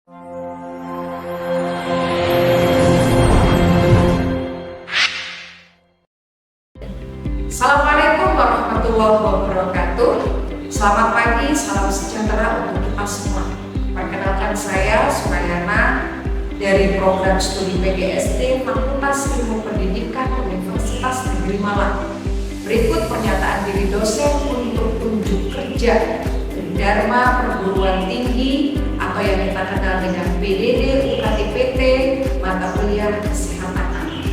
Assalamualaikum warahmatullahi wabarakatuh. Selamat pagi, salam sejahtera untuk kita semua. Perkenalkan saya Sumayana dari program studi PGSD Fakultas Ilmu Pendidikan Universitas Negeri Malang. Berikut pernyataan diri dosen untuk unjuk kerja dari Dharma Perguruan Tinggi atau yang kita kenal dengan PDD UKT-PT mata kuliah Kesehatan Anak.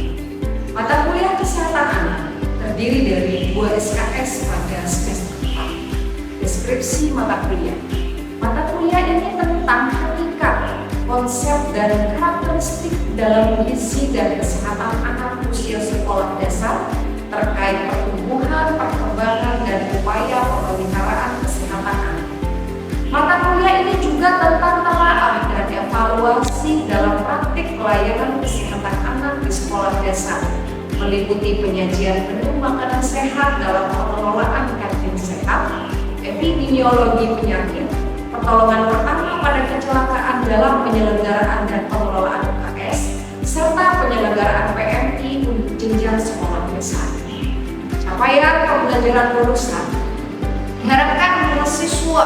Mata kuliah Kesehatan Anak terdiri dari 2 SKS pada semester 4. Deskripsi mata kuliah. Mata kuliah ini tentang hakikat, konsep, dan karakteristik dalam gizi dan kesehatan anak usia sekolah dasar terkait pertumbuhan, perkembangan, dan upaya pemeliharaan kesehatan anak. Mata kuliah ini juga tentang telaah dan evaluasi dalam praktik pelayanan kesehatan anak di sekolah dasar, meliputi penyajian menu makanan sehat dalam pengelolaan kantin sehat, epidemiologi penyakit, pertolongan pertama pada kecelakaan dalam penyelenggaraan dan pengelolaan UKS, serta penyelenggaraan PMI untuk jenjang sekolah dasar. Capaian pembelajaran lulusan diharapkan mahasiswa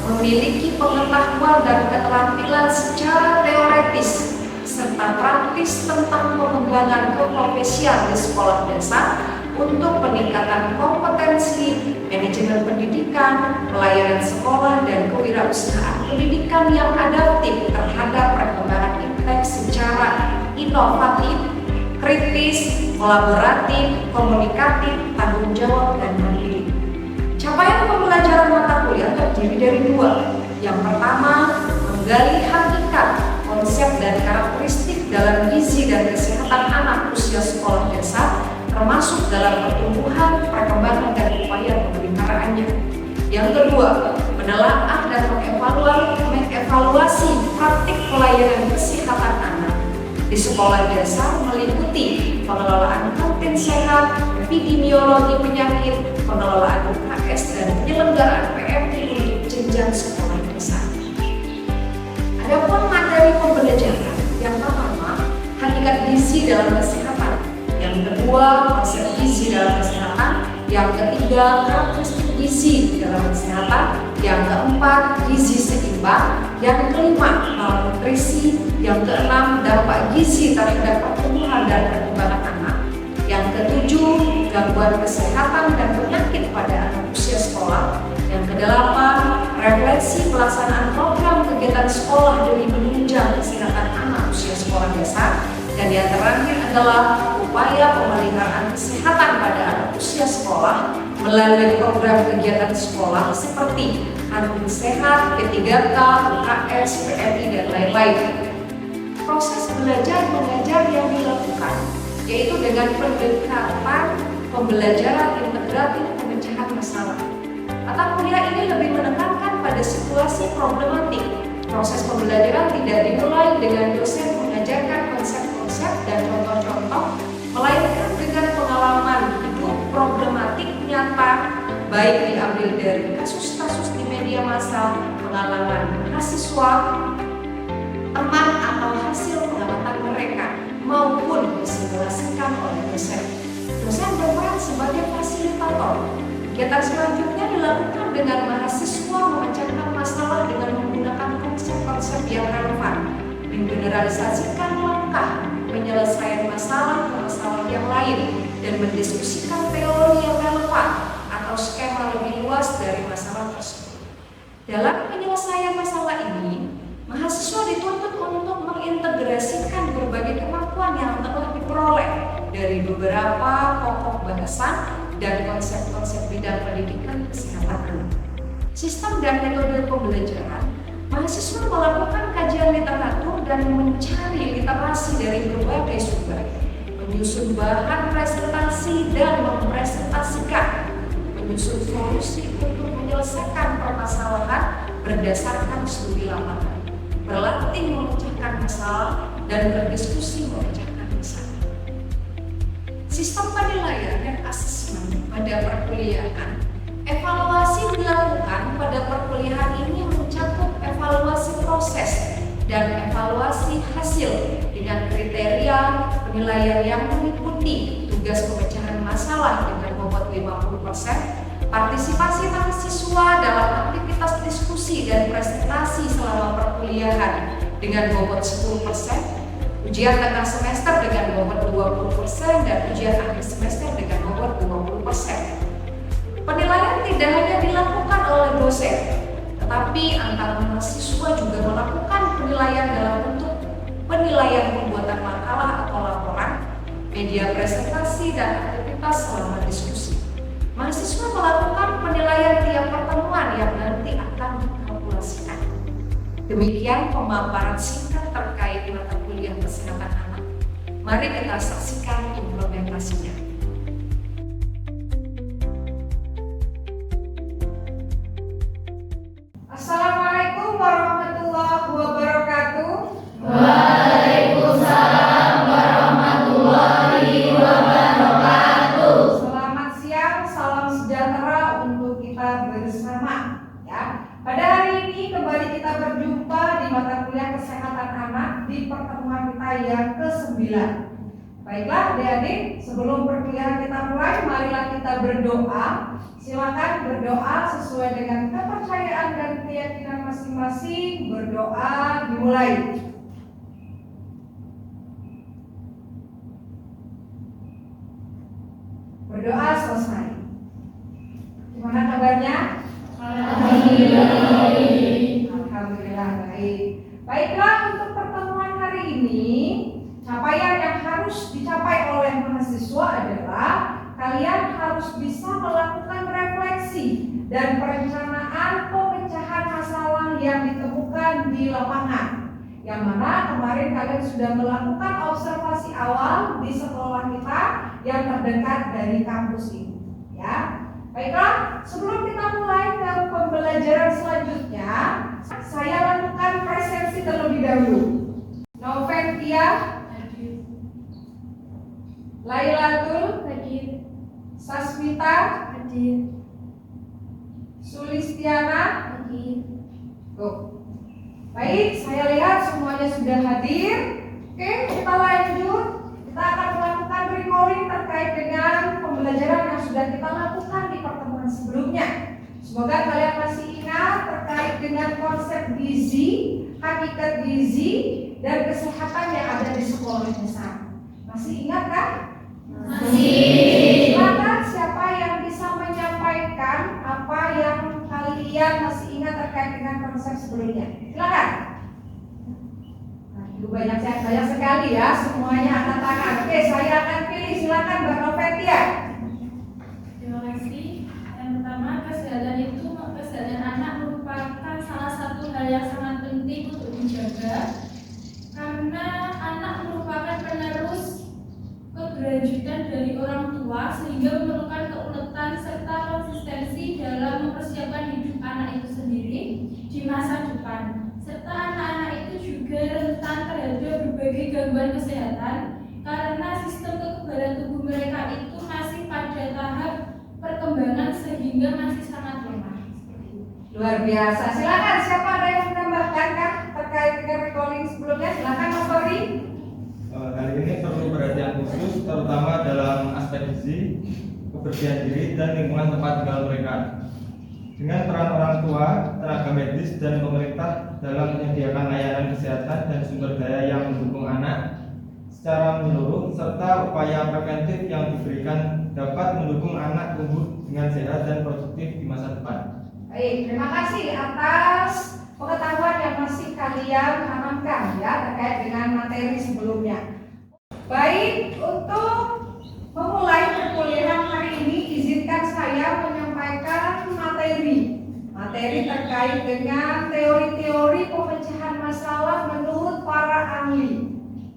memiliki pengetahuan dan keterampilan secara teoretis serta praktis tentang pengembangan keprofesian di sekolah dasar untuk peningkatan kompetensi, manajemen pendidikan, pelayanan sekolah, dan kewirausahaan pendidikan yang adaptif terhadap perkembangan iptek secara inovatif, kritis, kolaboratif, komunikatif, tanggung jawab, dan mandiri. Capaian pembelajaran mata kuliah terdiri dari 2. Yang pertama, menggali hakikat, konsep, dan karakteristik dalam gizi dan kesehatan anak usia sekolah dasar, termasuk dalam pertumbuhan, perkembangan, dan upaya pemeliharaannya. Yang kedua, menelaah dan mengevaluasi praktik pelayanan kesehatan anak di sekolah dasar meliputi pengelolaan kantin sehat, epidemiologi penyakit, pengelolaan UKS, dan penyelenggaraan PMI untuk jenjang sekolah dasar. Adapun materi pembelajaran, yang pertama, hakikat gizi dalam kesehatan. Yang kedua, konsep gizi dalam kesehatan. Yang ketiga, karakteristik gizi dalam kesehatan. Yang keempat, gizi seimbang. Yang kelima, malnutrisi. Yang keenam, dampak gizi terhadap pertumbuhan dan perkembangan anak. Yang ketujuh, gangguan kesehatan dan penyakit pada anak usia sekolah. Yang kedelapan, refleksi pelaksanaan program kegiatan sekolah demi menunjang kesehatan anak usia sekolah dasar. Dan yang terakhir adalah upaya pemeliharaan kesehatan pada anak usia sekolah melalui program kegiatan sekolah seperti kantin sehat, P3K, UKS, PMI, dan lain-lain. Proses belajar mengajar yang dilakukan yaitu dengan pendekatan pembelajaran integratif pemecahan masalah. Mata kuliah ini lebih menekankan pada situasi problematik. Proses pembelajaran tidak dimulai dengan dosen mengajarkan konsep-konsep dan contoh-contoh, melainkan dengan pengalaman hidup problematik nyata, baik diambil dari kasus-kasus di media massa, pengalaman mahasiswa, teman, atau hasil pengamatan mereka, maupun disimulasikan oleh dosen. Dosen berperan sebagai fasilitator. Kegiatan selanjutnya dilakukan dengan mahasiswa memecahkan masalah dengan menggunakan konsep-konsep yang relevan, menggeneralisasikan langkah penyelesaian masalah ke masalah yang lain, dan mendiskusikan teori yang relevan atau skema lebih luas dari masalah tersebut. Dalam penyelesaian masalah ini, mahasiswa dituntut untuk mengintegrasikan berbagai kemampuan yang telah diperoleh dari beberapa pokok bahasan dan konsep-konsep bidang pendidikan kesehatan anak. Sistem dan metode pembelajaran, mahasiswa melakukan kajian literatur dan mencari literasi dari berbagai sumber, menyusun bahan presentasi dan mempresentasikan, menyusun solusi untuk menyelesaikan permasalahan berdasarkan studi lapangan, berlatih memecahkan masalah, dan berdiskusi memecahkan masalah. Sistem penilaian dan asesmen pada perkuliahan. Evaluasi dilakukan pada perkuliahan ini mencakup evaluasi proses dan penilaian yang meliputi tugas pemecahan masalah dengan bobot 50%, partisipasi mahasiswa dalam aktivitas diskusi dan presentasi selama perkuliahan dengan bobot 10%, ujian tengah semester dengan bobot 20% dan ujian akhir semester dengan bobot 20%. Penilaian tidak hanya dilakukan oleh dosen, tetapi antar mahasiswa juga melakukan penilaian dalam bentuk penilaian pembuatan makalah atau laporan, media presentasi, dan aktivitas selama diskusi. Mahasiswa melakukan penilaian tiap pertemuan yang nanti akan dikalkulasikan. Demikian pemaparan singkat terkait mata kuliah kesehatan anak. Mari kita saksikan implementasinya. Assalamualaikum warahmatullahi wabarakatuh. Waalaikumsalam warahmatullahi wabarakatuh. Selamat siang, salam sejahtera untuk kita bersama. Ya, pada hari ini kembali kita berjumpa di mata kuliah kesehatan anak di pertemuan kita yang ke-9. Baiklah adik-adik, sebelum perkuliahan kita mulai, marilah kita berdoa. Silakan berdoa sesuai dengan kepercayaan dan keyakinan masing-masing. Berdoa dimulai. Berdoa selesai. Gimana kabarnya? Alhamdulillah baik. Baiklah, untuk pertemuan hari ini, capaian yang harus dicapai oleh mahasiswa adalah kalian harus bisa melakukan refleksi dan perencanaan pemecahan masalah yang ditemukan di lapangan. Yang mana kemarin kalian sudah melakukan observasi awal di sekolah kita yang terdekat dari kampus ini. Ya, baiklah, sebelum kita mulai ke pembelajaran selanjutnya, saya lakukan presensi terlebih dahulu. Noventia, Lailatul, Sasmita, Sulistiana, baik, saya lihat semuanya sudah hadir. Oke, kita lanjut. Kita akan melakukan recalling terkait dengan pembelajaran yang sudah kita lakukan di pertemuan sebelumnya. Semoga kalian masih ingat terkait dengan konsep gizi, hakikat gizi, dan kesehatan yang ada di sekolah besar. Masih ingat kan? Masih. Silakan siapa yang bisa menyampaikan apa yang kalian masih ingat terkait dengan konsep sebelumnya. Silakan. Banyak sekali ya, semuanya angkat tangan. Oke, saya akan pilih. Silakan Mbak Novetia. Terima kasih. Yang pertama, kesehatan anak merupakan salah satu hal yang sangat penting untuk dijaga karena anak merupakan penerus keberlanjutan dari orang tua sehingga memerlukan keuletan serta konsistensi dalam mempersiapkan hidup anak itu sendiri di masa depan. Serta anak-anak itu juga rentan terhadap berbagai gangguan kesehatan karena sistem kekebalan tubuh mereka itu masih pada tahap perkembangan sehingga masih sangat lemah. Luar biasa. Silakan, siapa ada yang menambahkan kan terkait dengan recalling sebelumnya? Silakan Mas Tori. Kali ini perlu perhatian khusus terutama dalam aspek gizi, kebersihan diri, dan lingkungan tempat tinggal mereka. Dengan peran orang tua, tenaga medis, dan pemerintah dalam menyediakan layanan kesehatan dan sumber daya yang mendukung anak secara menyeluruh, serta upaya preventif yang diberikan dapat mendukung anak tumbuh dengan sehat dan produktif di masa depan. Baik, terima kasih atas pengetahuan yang masih kalian tanamkan ya terkait dengan materi sebelumnya. Baik, untuk memulai perkuliahan hari ini, izinkan saya menyampaikan materi terkait dengan teori-teori pemecahan masalah menurut para ahli.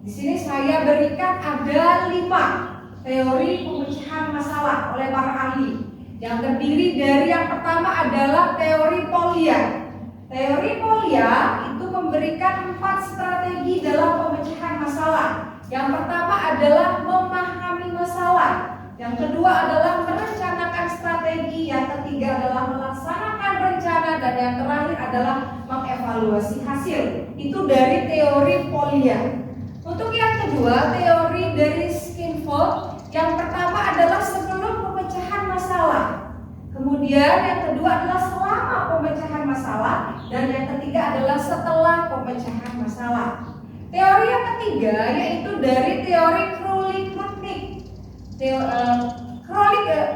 Di sini saya berikan ada 5 teori pemecahan masalah oleh para ahli. Yang terdiri dari yang pertama adalah teori Polya. Teori Polya itu memberikan 4 strategi dalam pemecahan masalah. Yang pertama adalah memahami masalah. Yang kedua adalah merencanakan strategi. Yang ketiga adalah melaksanakan rencana. Dan yang terakhir adalah mengevaluasi hasil. Itu dari teori Polya. Untuk yang kedua, teori dari Skinfold, yang pertama adalah sebelum pemecahan masalah. Kemudian yang kedua adalah selama pemecahan masalah, dan yang ketiga adalah setelah pemecahan masalah. Teori yang ketiga yaitu dari teori Krolik-Rudnick.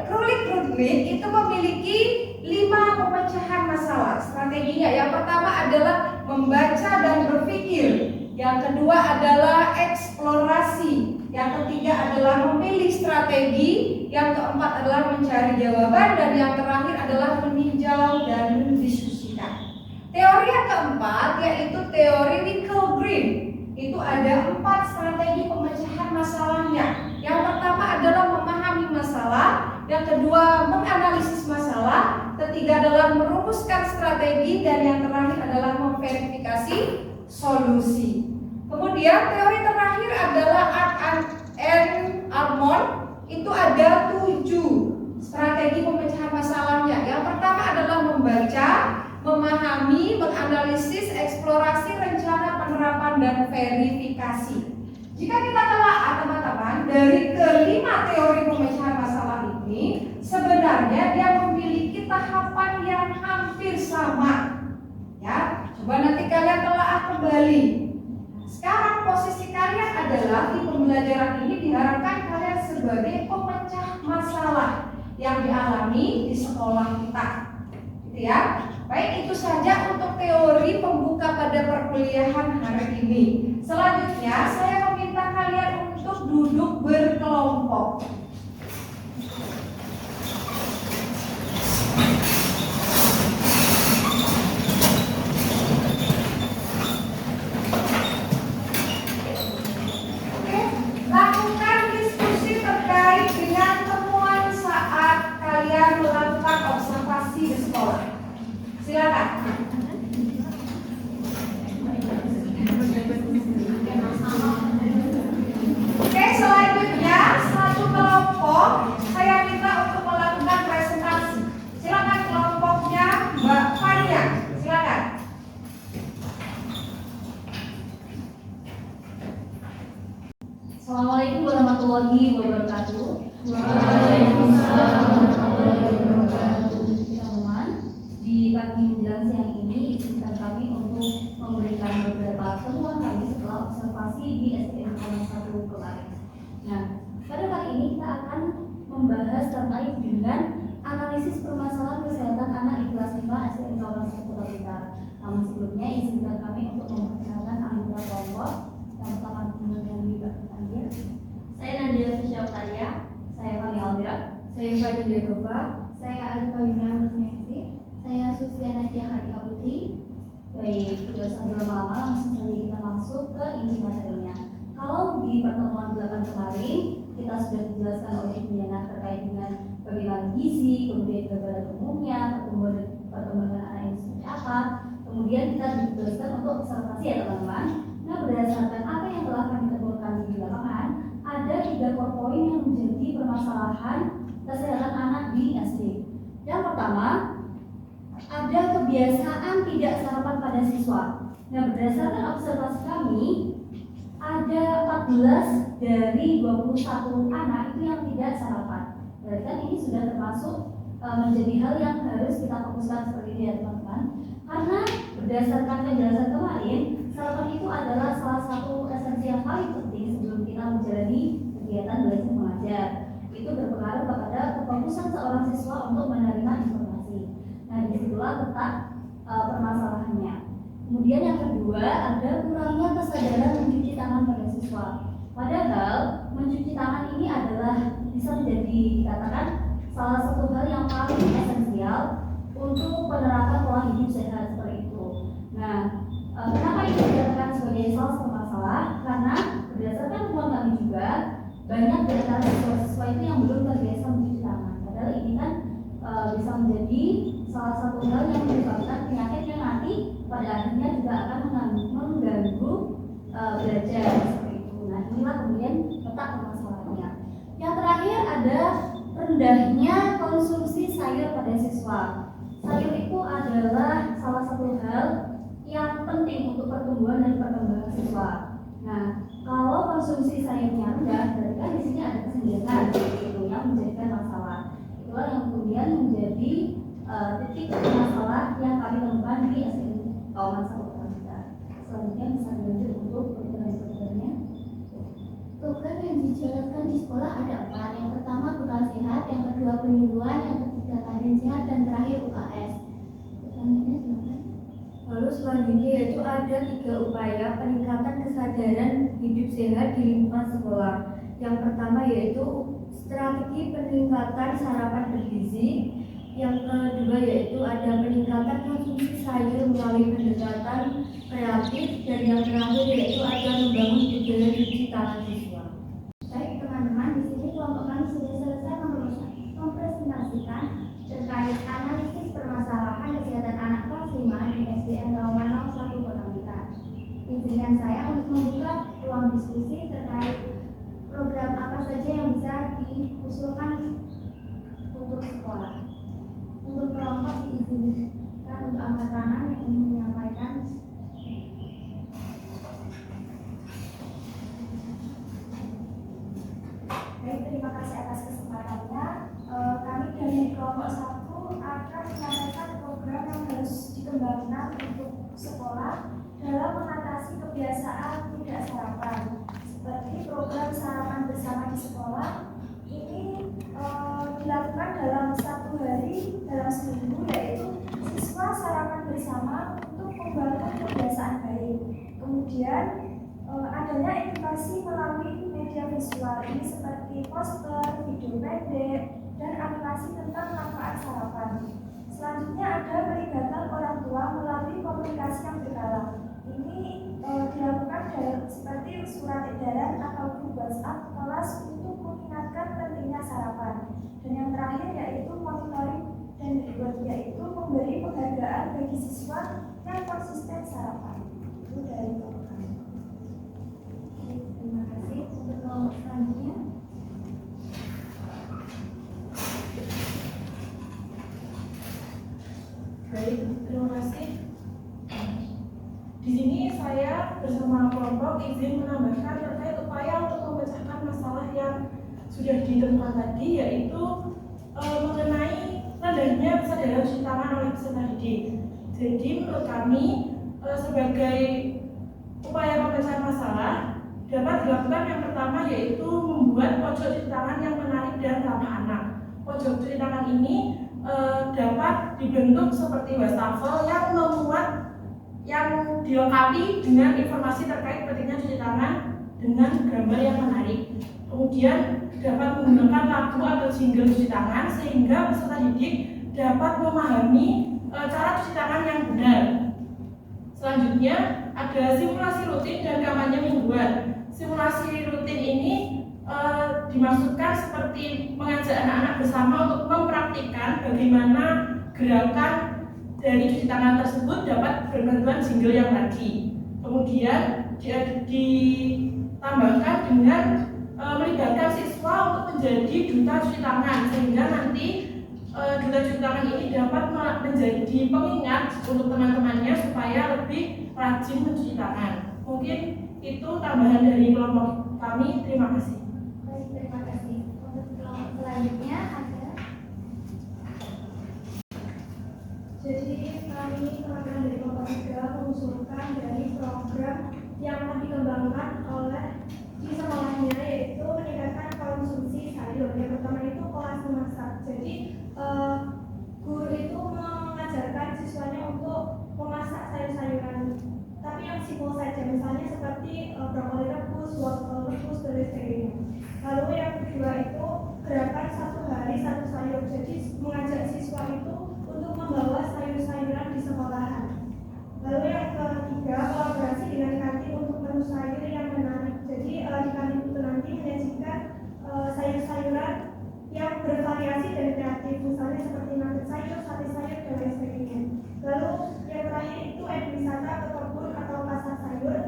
Krolik-Rudnick itu memiliki 5 pemecahan masalah. Strateginya yang pertama adalah membaca dan berpikir. Yang kedua adalah eksplorasi. Yang ketiga adalah memilih strategi. Yang keempat adalah mencari jawaban. Dan yang terakhir adalah meninjau dan mendiskusikan. Teori yang keempat yaitu teori Winkelried. Itu ada 4 strategi pemecahan masalahnya. Yang pertama adalah memahami masalah. Yang kedua menganalisis masalah. Ketiga adalah merumuskan strategi. Dan yang terakhir adalah memverifikasi solusi. Kemudian teori terakhir adalah Art and Armond. Itu ada 7 strategi pemecahan masalahnya. Yang pertama adalah membaca, memahami, menganalisis, eksplorasi, rencana, penerapan, dan verifikasi. Jika kita telaah teman-teman, dari kelima teori pemecahan masalah ini sebenarnya dia memiliki tahapan yang hampir sama. Ya, coba nanti kalian telaah kembali. Sekarang posisi kalian adalah di pembelajaran ini diharapkan kalian sebagai pemecah masalah yang dialami di sekolah kita, gitu ya. Baik, itu saja untuk teori pembuka pada perkuliahan hari ini. Selanjutnya saya meminta kalian untuk duduk berkelompok. Lakukan diskusi terkait dengan temuan saat kalian melakukan observasi di sekolah. Silakan. Oke, selanjutnya satu kelompok saya minta untuk melakukan presentasi. Silakan kelompoknya Mbak Fania. Silakan. Assalamualaikum warahmatullahi wabarakatuh. Waalaikumsalam warahmatullahi wabarakatuh. Teman-teman, di pagi menjelang siang ini izinkan kami untuk memberikan beberapa temuan kami setelah observasi di SDN 1 kemarin. Nah, pada kali ini kita akan membahas terkait dengan analisis permasalahan kesehatan anak di kelas 5 SDN 1 Kota Blitar. Namun sebelumnya izinkan kami untuk memperkenalkan anggota kelompok. Yang pertama dengan Mbak Andir. Saya Nadia Fisya-Oktaria. Saya Fani Aldira. Saya Fadil Degova. Saya Alifah Yuna Musnesi. Saya Susiana Hadika Putri. Baik, sudah sambil lama-lama langsung saja kita masuk ke inti materinya. Kalau di pertemuan 8 kemarin kita sudah dijelaskan oleh Ibu Yana terkait dengan bagaimana gizi, kemudian gambaran umumnya, perkembangan anak ini seperti apa. Kemudian kita dijelaskan untuk observasi ya teman-teman. Nah, berdasarkan apa yang telah kami temukan di lapangan, ada 3 core point yang menjadi permasalahan kesehatan anak di SD. Yang pertama, ada kebiasaan tidak sarapan pada siswa. Nah, berdasarkan observasi kami, ada 14 dari 21 anak itu yang tidak sarapan. Berarti kan ini sudah termasuk menjadi hal yang harus kita fokuskan seperti ini ya teman-teman. Karena berdasarkan penjelasan kemarin, sarapan itu adalah salah satu esensi yang paling penting sebelum kita menjalani kegiatan belajar mengajar. Itu berpengaruh kepada kefokusan seorang siswa untuk menerima informasi. Nah, disitulah letak permasalahannya. Kemudian yang kedua, ada kurangnya kesadaran mencuci tangan pada siswa. Padahal mencuci tangan ini adalah bisa menjadi dikatakan salah satu hal yang paling esensial untuk penerapan pola hidup sehat seperti itu. Nah, kenapa ini dikatakan sebagai salah satu masalah? Karena berdasarkan temuan kami juga banyak dari antara siswa-siswa itu yang belum terbiasa mencuci tangan. Padahal ini kan bisa menjadi salah satu hal yang menyebabkan penyakit yang nanti pada akhirnya juga akan mengganggu belajar seperti itu. Nah, inilah kemudian letak permasalahannya. Yang terakhir ada rendahnya konsumsi sayur pada siswa. Sayur itu adalah salah satu hal yang penting untuk pertumbuhan dan perkembangan siswa. Nah, kalau konsumsi sayurnya rendah, berarti kan di sini ada kesenjangan itu yang menjadikan masalah. Itulah yang kemudian menjadi titik masalah yang kami temukan di SDN Kauman Sampurna kita. Selanjutnya bisa dilanjut untuk program-programnya. Program yang dijalankan di sekolah ada 4. Yang pertama bekal sehat, yang kedua penyuluhan, yang ketiga kaden sehat, dan terakhir UKS. Selanjutnya silakan. Lalu selanjutnya yaitu ada 3 upaya peningkatan kesadaran hidup sehat di lingkungan sekolah. Yang pertama yaitu strategi peningkatan sarapan bergizi. Yang kedua yaitu ada peningkatan konsumsi sayur melalui pendekatan kreatif. Dan yang terakhir yaitu ada membangun budaya cuci tangan siswa. Baik teman-teman, di sini kelompok kami sudah selesai mempresentasikan terkait analisis permasalahan kesehatan anak kelas 5 di SDN Kauman 01 Kota Blitar. Izinkan saya untuk membuka ruang diskusi terkait program apa saja yang bisa diusulkan untuk sekolah. Untuk kelompok diizinkan untuk angkat tangan yang ingin menyampaikan. Baik, terima kasih atas kesempatannya. Kami dari kelompok 1 akan menyampaikan program yang harus dikembangkan untuk sekolah dalam mengatasi kebiasaan tidak sarapan. Seperti program sarapan bersama di sekolah ini dilakukan dalam 1 hari dalam seminggu, yaitu siswa sarapan bersama untuk membangun kebiasaan baik. Kemudian adanya edukasi melalui media visual ini seperti poster, video pendek, dan animasi tentang manfaat sarapan. Selanjutnya ada pelibatan orang tua melalui komunikasi yang berkala. Ini dilakukan seperti surat edaran atau grup WhatsApp kelas untuk mengingatkan pentingnya sarapan. Dan yang terakhir yaitu monitoring dan reward, yaitu memberi penghargaan bagi siswa yang konsisten sarapan. Itu dari kelompok kami. Terima kasih. Untuk kelompok selanjutnya. Baik, terima kasih. Di sini saya bersama kelompok izin menambahkan terkait upaya untuk memecahkan masalah yang sudah ditemukan tadi, yaitu mengenai rendahnya kesadaran cuci tangan oleh peserta didik. Jadi menurut kami sebagai upaya pemecahan masalah dapat dilakukan yang pertama yaitu membuat pojok cuci tangan yang menarik dan ramah anak. Pojok cuci tangan ini dapat dibentuk seperti wastafel yang memuat yang dilengkapi dengan informasi terkait pentingnya cuci tangan dengan gambar yang menarik. Kemudian dapat menggunakan lagu atau jingle cuci tangan sehingga peserta didik dapat memahami cara cuci tangan yang benar. Selanjutnya ada simulasi rutin dan kampanye mingguan. Simulasi rutin ini dimaksudkan seperti mengajak anak-anak bersama untuk mempraktikkan bagaimana gerakan dari cuci tangan tersebut dapat berbantuan jingle yang tadi. Kemudian ditambahkan dengan melibatkan siswa untuk menjadi duta cuci tangan sehingga nanti duta cuci tangan ini dapat menjadi pengingat untuk teman-temannya supaya lebih rajin mencuci tangan. Mungkin itu tambahan dari kelompok kami. Terima kasih. Baik, terima kasih. Untuk kelompok selanjutnya ada. Jadi kami teman-teman dari kelompok 3 mengusulkan dari program yang akan dikembangkan oleh di sekolahnya, yaitu meningkatkan konsumsi sayur. Yang pertama itu kelas memasak. Jadi guru itu mengajarkan siswanya untuk memasak sayur-sayuran, tapi yang simpel saja, misalnya seperti brokoli rebus, wortel rebus, dan sebagainya. Lalu yang kedua itu gerakan 1 hari 1 sayur. Jadi mengajak siswa itu untuk membawa sayur-sayuran di sekolahan. Lalu yang ketiga, kolaborasi dengan kantin untuk menu sayur yang menarik. Jadi di kantin itu nanti menyajikan sayur-sayuran yang bervariasi dan kreatif, misalnya seperti nugget sayur, sate sayur, dan lain sebagainya. Lalu yang terakhir itu wisata ke kebun atau pasar sayur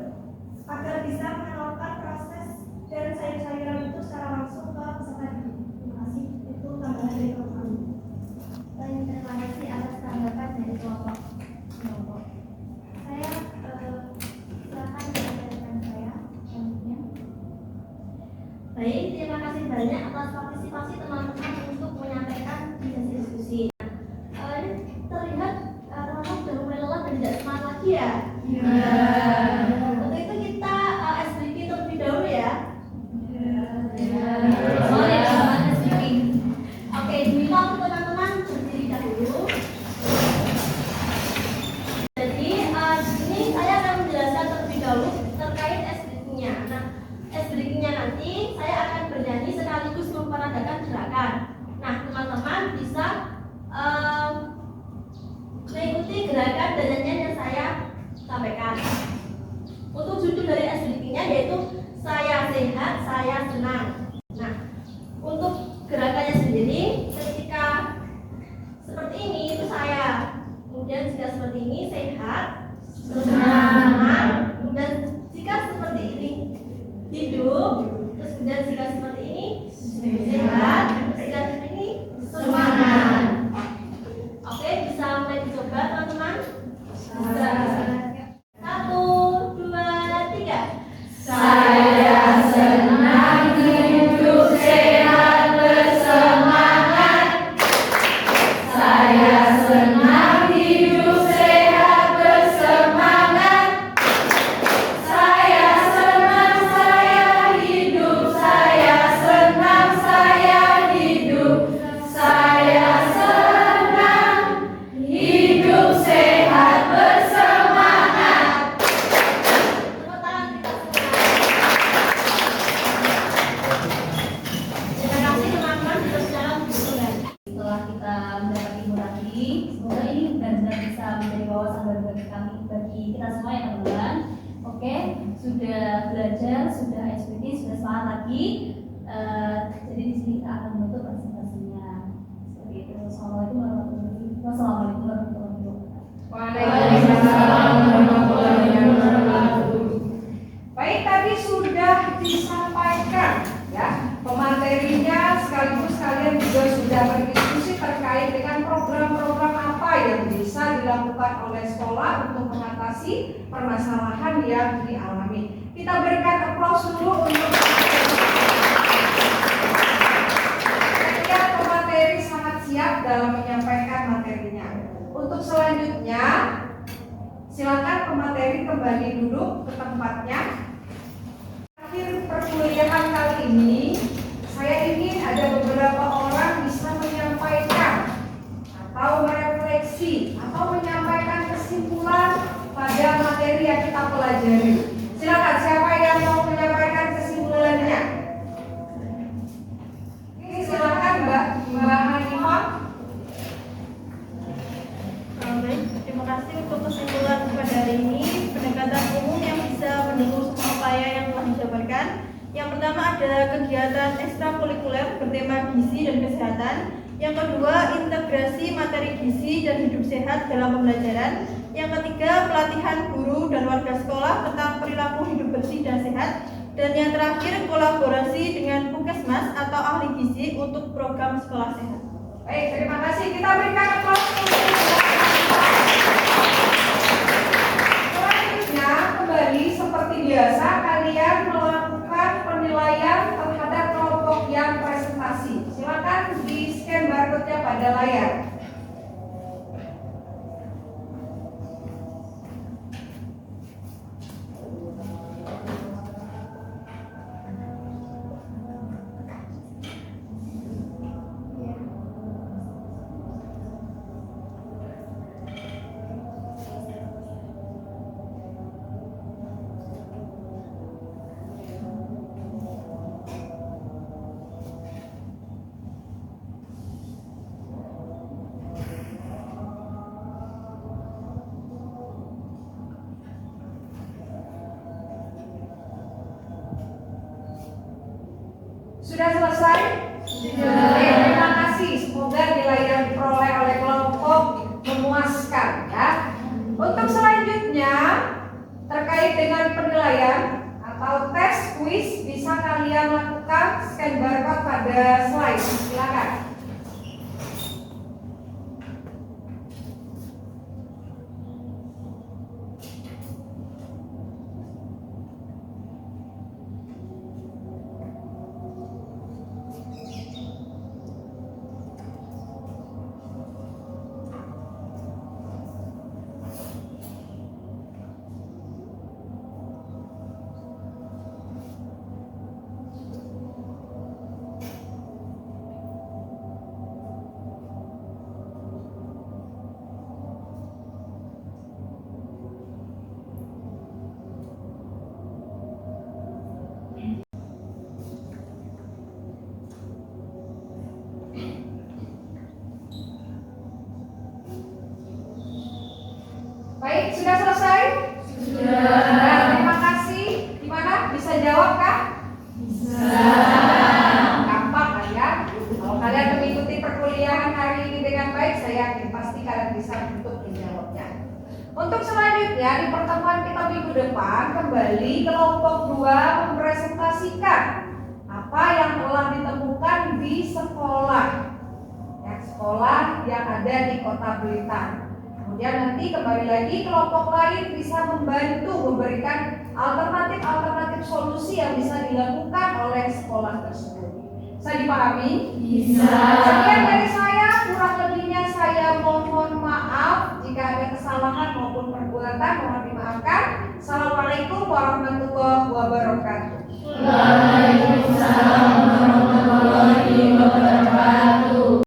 agar bisa mengenalkan proses dan sayur-sayuran itu secara langsung ke peserta didik. Terima kasih. Itu tambahan dari kami. Baik, terima kasih atas banyak atas partisipasi teman-teman untuk menyampaikan di sesi diskusi. Terlihat teman-teman sudah mulai lelah dan tidak semangat lagi ya. Untuk itu kita SBQ terlebih dahulu ya. Oh ya, SBQ. Oke, diminta untuk teman-teman berdiri dahulu. Jadi di sini saya akan menjelaskan terlebih dahulu terkait SBQ-nya. Nah, SBQ-nya nanti saya akan bernyanyi sekaligus memperagakan gerakan. Nah, teman-teman bisa mengikuti gerakan dan nyanyian yang saya sampaikan. Untuk judul dari SBQ-nya yaitu saya sehat, saya senang. Nah, untuk gerakannya sendiri ketika seperti ini itu saya, kemudian jika seperti ini sehat, senang, kemudian jika seperti ini hidup, terus kemudian jika seperti ini sehat, jika seperti ini semangat. Oke, bisa mulai dicoba teman-teman? Bisa. 1, 2, 3. Saya senang hidup sehat bersemangat. Saya senang hidup sehat bersemangat. Saya senang saya hidup. Saya senang saya hidup. Saya senang hidup sehat bersemangat. Tepuk tangan kita semua. Terima kasih teman-teman sudah berjalan dengan setelah kita mendapat ilmu tadi, semoga ini benar-benar bisa menjadi wawasan baru bagi kami, bagi kita semua ya teman-teman. Oke, sudah belajar, sudah SPT, sudah semangat lagi. Jadi di sini kita akan menutup presentasinya. Seperti itu. Assalamualaikum warahmatullahi wabarakatuh. Waalaikumsalam warahmatullahi wabarakatuh. Baik, tadi sudah disampaikan ya pematerinya, sekaligus kalian juga sudah berdiskusi terkait dengan program-program apa yang bisa dilakukan oleh sekolah untuk mengatasi permasalahan yang dialami. Kita berikan aplaus dulu untuk pemateri sangat siap dalam menyampaikan materinya. Untuk selanjutnya, silakan pemateri kembali duduk ke tempatnya. Akhir perkuliahan kali ini, saya ingin ada beberapa orang bisa menyampaikan atau merefleksi atau menyampaikan kesimpulan pada materi yang kita pelajari. Silakan, siapa yang mau menyampaikan kesimpulannya? Ini silakan Mbak Hanifah. Baik, terima kasih untuk kesimpulan pada hari ini. Pendekatan umum yang bisa mendukung semua upaya yang telah dijabarkan. Yang pertama ada kegiatan ekstrakurikuler bertema gizi dan kesehatan. Yang kedua, integrasi materi gizi dan hidup sehat dalam pembelajaran. Yang ketiga, pelatihan guru dan warga sekolah tentang perilaku hidup bersih dan sehat. Dan yang terakhir, kolaborasi dengan Puskesmas atau ahli gizi untuk program sekolah sehat. Baik, terima kasih. Kita berikan aplaus. Selanjutnya, kembali seperti biasa, kalian melakukan penilaian terhadap kelompok yang presentasi. Silakan di-scan barcode-nya pada layar. Sudah selesai? Sudah. Terima kasih. Semoga nilai yang diperoleh oleh kelompok memuaskan ya. Untuk selanjutnya terkait dengan penilaian atau tes kuis bisa kalian lakukan scan barcode pada slide. Silakan. Nah, terima kasih. Gimana? Bisa jawab kah? Bisa. Gampang kan ya? Kalau kalian mengikuti perkuliahan hari ini dengan baik, saya yakin pasti kalian bisa untuk menjawabnya. Untuk selanjutnya di pertemuan kita minggu depan kembali kelompok 2 mempresentasikan apa yang telah ditemukan di sekolah, ya, sekolah yang ada di Kota Blitar. Kemudian nanti kembali lagi kelompok lain bisa membantu memberikan alternatif solusi yang bisa dilakukan oleh sekolah tersebut. Bisa dipahami? Bisa. Sekian dari saya, kurang lebihnya saya mohon maaf jika ada kesalahan maupun perbuatan, mohon dimaafkan. Assalamualaikum warahmatullahi wabarakatuh.